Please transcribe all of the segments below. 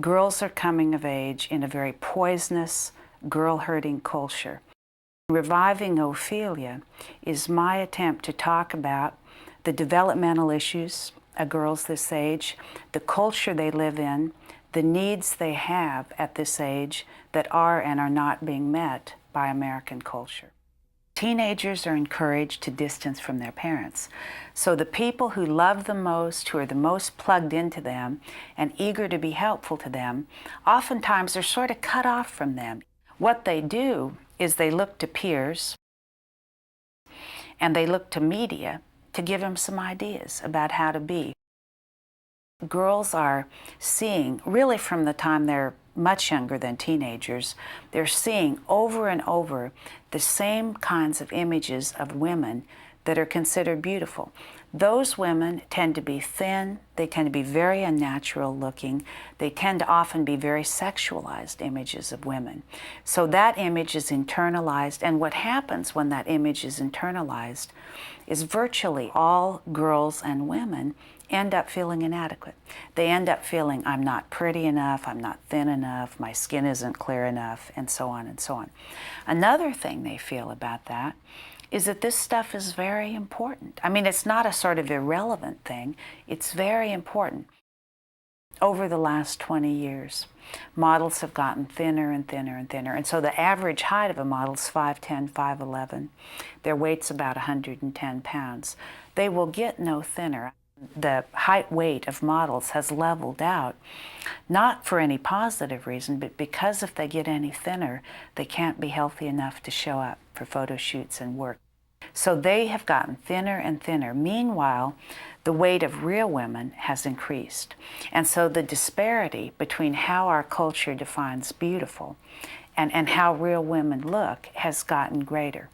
Girls are coming of age in a very poisonous, girl-hurting culture. Reviving Ophelia is my attempt to talk about the developmental issues of girls this age, the culture they live in, the needs they have at this age that are and are not being met by American culture. Teenagers are encouraged to distance from their parents. So the people who love them most, who are the most plugged into them and eager to be helpful to them, oftentimes are sort of cut off from them. What they do is they look to peers and they look to media to give them some ideas about how to be. Girls are seeing, really from the time they're much younger than teenagers, they're seeing over and over the same kinds of images of women that are considered beautiful. Those women tend to be thin, they tend to be very unnatural looking, they tend to often be very sexualized images of women. So that image is internalized, and what happens when that image is internalized is virtually all girls and women end up feeling inadequate. They end up feeling, I'm not pretty enough, I'm not thin enough, my skin isn't clear enough, and so on and so on. Another thing they feel about that is that this stuff is very important. I mean, it's not a sort of irrelevant thing, it's very important. Over the last 20 years, models have gotten thinner and thinner and thinner, and so the average height of a model is 5'10", 5'11". Their weight's about 110 pounds. They will get no thinner. The height weight of models has leveled out, not for any positive reason, but because if they get any thinner, they can't be healthy enough to show up for photo shoots and work. So they have gotten thinner and thinner. Meanwhile, the weight of real women has increased. And so the disparity between how our culture defines beautiful and how real women look has gotten greater.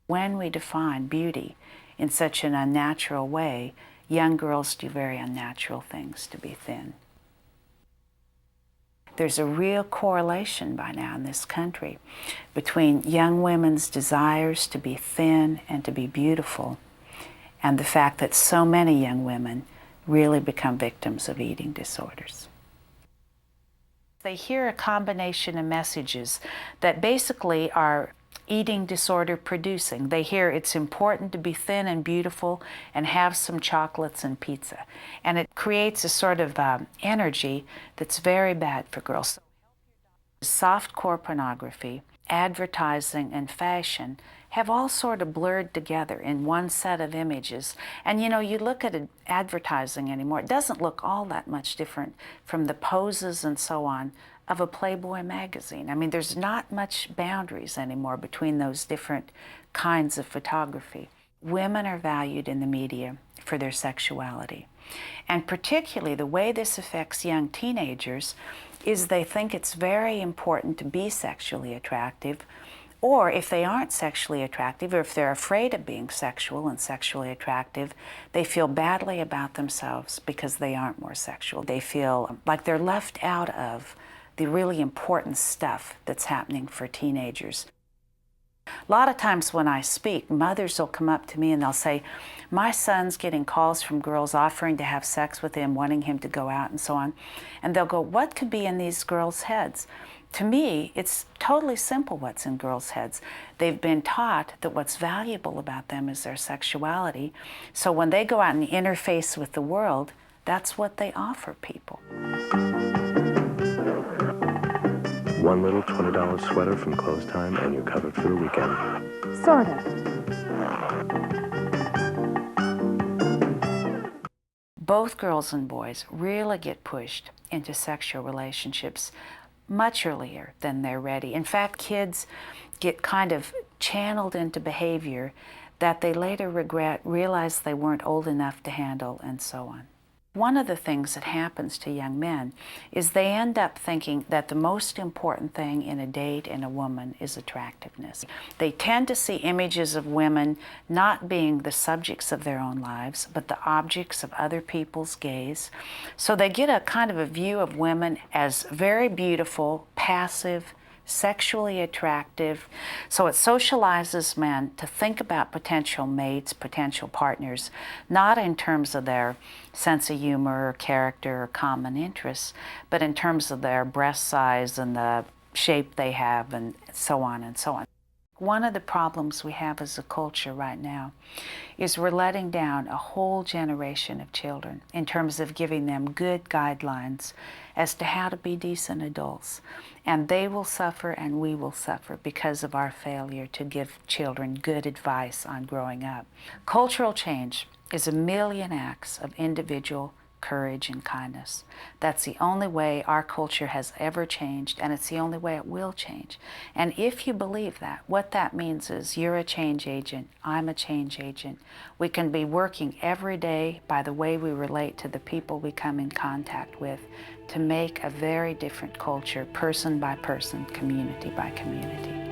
When we define beauty in such an unnatural way, young girls do very unnatural things to be thin. There's a real correlation by now in this country between young women's desires to be thin and to be beautiful and the fact that so many young women really become victims of eating disorders. They hear a combination of messages that basically are eating disorder producing. They hear it's important to be thin and beautiful and have some chocolates and pizza. And it creates a sort of energy that's very bad for girls. Softcore pornography, advertising, and fashion have all sort of blurred together in one set of images. And you know, you look at advertising anymore, it doesn't look all that much different from the poses and so on of a Playboy magazine. I mean, there's not much boundaries anymore between those different kinds of photography. Women are valued in the media for their sexuality. And particularly the way this affects young teenagers is they think it's very important to be sexually attractive, or if they aren't sexually attractive, or if they're afraid of being sexual and sexually attractive, they feel badly about themselves because they aren't more sexual. They feel like they're left out of the really important stuff that's happening for teenagers. A lot of times when I speak, mothers will come up to me and they'll say, my son's getting calls from girls offering to have sex with him, wanting him to go out and so on. And they'll go, what could be in these girls' heads? To me, it's totally simple what's in girls' heads. They've been taught that what's valuable about them is their sexuality. So when they go out and interface with the world, that's what they offer people. One little $20 sweater from close time and you're covered for the weekend. Sort of. Both girls and boys really get pushed into sexual relationships much earlier than they're ready. In fact, kids get kind of channeled into behavior that they later regret, realize they weren't old enough to handle, and so on. One of the things that happens to young men is they end up thinking that the most important thing in a date in a woman is attractiveness. They tend to see images of women not being the subjects of their own lives, but the objects of other people's gaze. So they get a kind of a view of women as very beautiful, passive, sexually attractive. So it socializes men to think about potential mates, potential partners, not in terms of their sense of humor or character or common interests, but in terms of their breast size and the shape they have and so on and so on. One of the problems we have as a culture right now is we're letting down a whole generation of children in terms of giving them good guidelines as to how to be decent adults. And they will suffer and we will suffer because of our failure to give children good advice on growing up. Cultural change is a million acts of individual courage and kindness. That's the only way our culture has ever changed, and it's the only way it will change. And if you believe that, what that means is you're a change agent, I'm a change agent. We can be working every day by the way we relate to the people we come in contact with to make a very different culture, person by person, community by community.